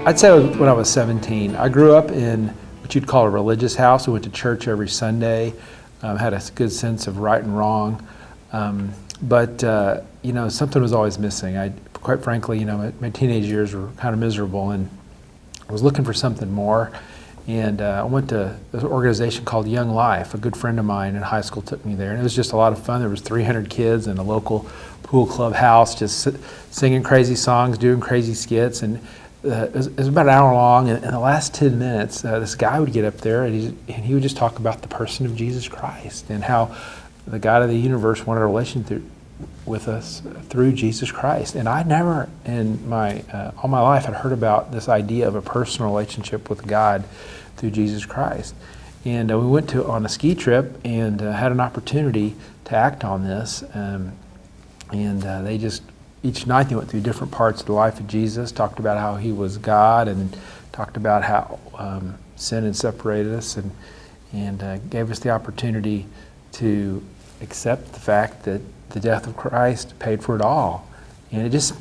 I'd say when I was 17. I grew up in what you'd call a religious house. We went to church every Sunday, had a good sense of right and wrong. But something was always missing. Quite frankly, my teenage years were kind of miserable, and I was looking for something more. And I went to an organization called Young Life. A good friend of mine in high school took me there, and it was just a lot of fun. There was 300 kids in a local pool club house, just singing crazy songs, doing crazy skits, and it was about an hour long. And in the last 10 minutes, this guy would get up there, and he would just talk about the person of Jesus Christ and how the God of the universe wanted a relationship with us through Jesus Christ. And I never in all my life had heard about this idea of a personal relationship with God through Jesus Christ. And we went on a ski trip and had an opportunity to act on this. They just, each night they went through different parts of the life of Jesus, talked about how he was God, and talked about how sin had separated us, and gave us the opportunity to accept the fact that the death of Christ paid for it all. And it just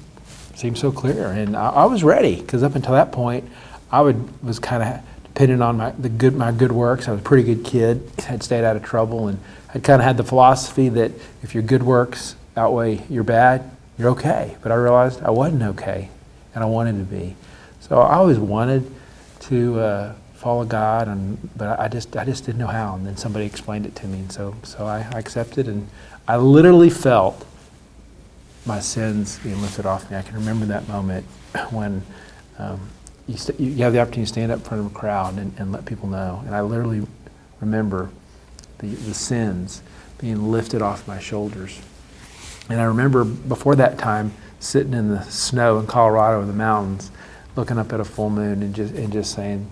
seemed so clear. And I was ready, because up until that point, I was kind of dependent on my good works. I was a pretty good kid, had stayed out of trouble, and I kind of had the philosophy that if your good works outweigh your bad, you're okay. But I realized I wasn't okay, and I wanted to be. So I always wanted to follow God, but I just didn't know how. And then somebody explained it to me, and so I accepted, and I literally felt my sins being lifted off me. I can remember that moment when you have the opportunity to stand up in front of a crowd and let people know. And I literally remember the sins being lifted off my shoulders. And I remember before that time sitting in the snow in Colorado in the mountains, looking up at a full moon and just saying,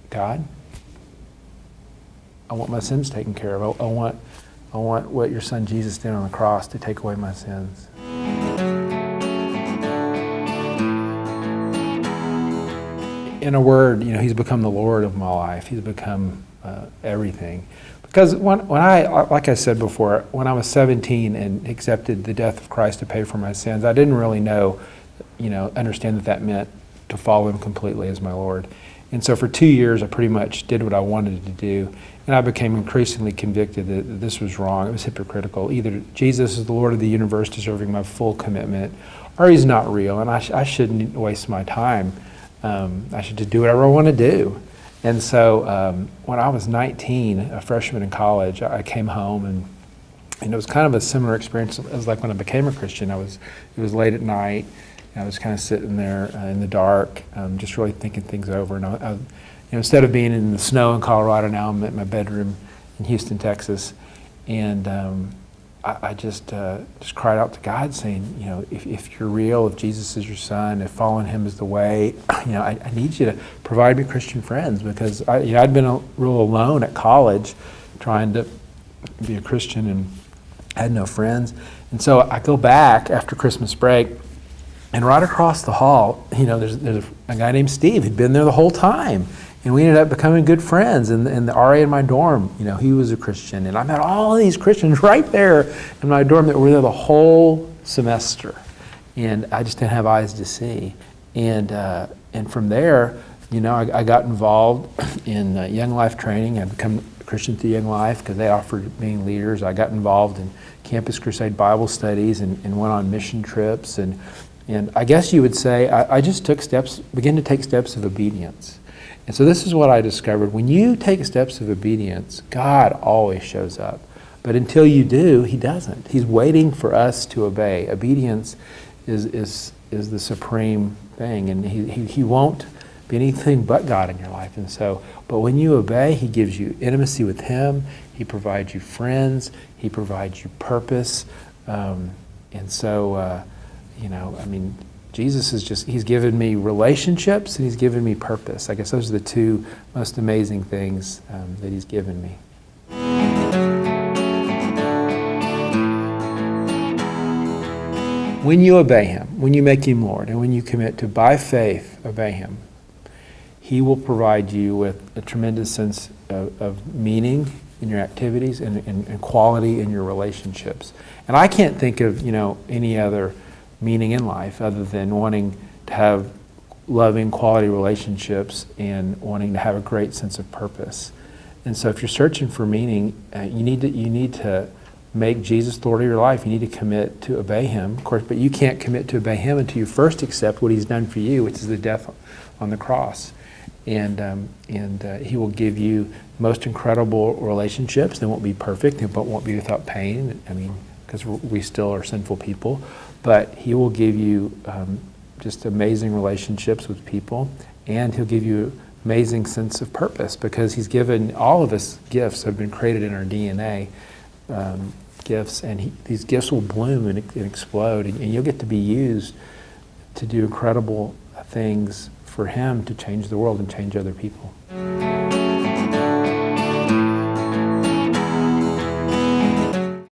God, I want my sins taken care of. I want what your son Jesus did on the cross to take away my sins. In a word, he's become the Lord of my life. He's become everything. Because when I, like I said before, when I was 17 and accepted the death of Christ to pay for my sins, I didn't really understand that meant to follow him completely as my Lord. And so for 2 years, I pretty much did what I wanted to do. And I became increasingly convicted that this was wrong. It was hypocritical. Either Jesus is the Lord of the universe deserving my full commitment, or he's not real, and I shouldn't waste my time. I should just do whatever I want to do. And so when I was 19, a freshman in college, I came home, and it was kind of a similar experience as like when I became a Christian. It was late at night. I was kind of sitting there in the dark, just really thinking things over. And instead of being in the snow in Colorado, now I'm at my bedroom in Houston, Texas, and I just cried out to God, saying, if you're real, if Jesus is your son, if following him is the way, I need you to provide me Christian friends, because I'd been real alone at college, trying to be a Christian, and had no friends. And so I go back after Christmas break. And right across the hall, there's a guy named Steve who'd been there the whole time. And we ended up becoming good friends. And the RA in my dorm, he was a Christian. And I met all of these Christians right there in my dorm that were there the whole semester. And I just didn't have eyes to see. And from there, I got involved in Young Life training. I became a Christian through Young Life because they offered being leaders. I got involved in Campus Crusade Bible studies and went on mission trips. And I guess you would say I just began to take steps of obedience. And so this is what I discovered. When you take steps of obedience, God always shows up. But until you do, he doesn't. He's waiting for us to obey. Obedience is the supreme thing. And he won't be anything but God in your life. And so, but when you obey, he gives you intimacy with him. He provides you friends. He provides you purpose. Jesus he's given me relationships, and he's given me purpose. I guess those are the two most amazing things that he's given me. When you obey him, when you make him Lord, and when you commit to, by faith, obey him, he will provide you with a tremendous sense of meaning in your activities and quality in your relationships. And I can't think of any other meaning in life other than wanting to have loving quality relationships and wanting to have a great sense of purpose. And so if you're searching for meaning, you need to make Jesus the Lord of your life. You need to commit to obey him, of course, but you can't commit to obey him until you first accept what he's done for you, which is the death on the cross. And he will give you most incredible relationships. They won't be perfect, they won't be without pain, because we still are sinful people, but he will give you just amazing relationships with people, and he'll give you amazing sense of purpose, because he's given all of us gifts have been created in our DNA, gifts, and these gifts will bloom and explode, and you'll get to be used to do incredible things for him to change the world and change other people.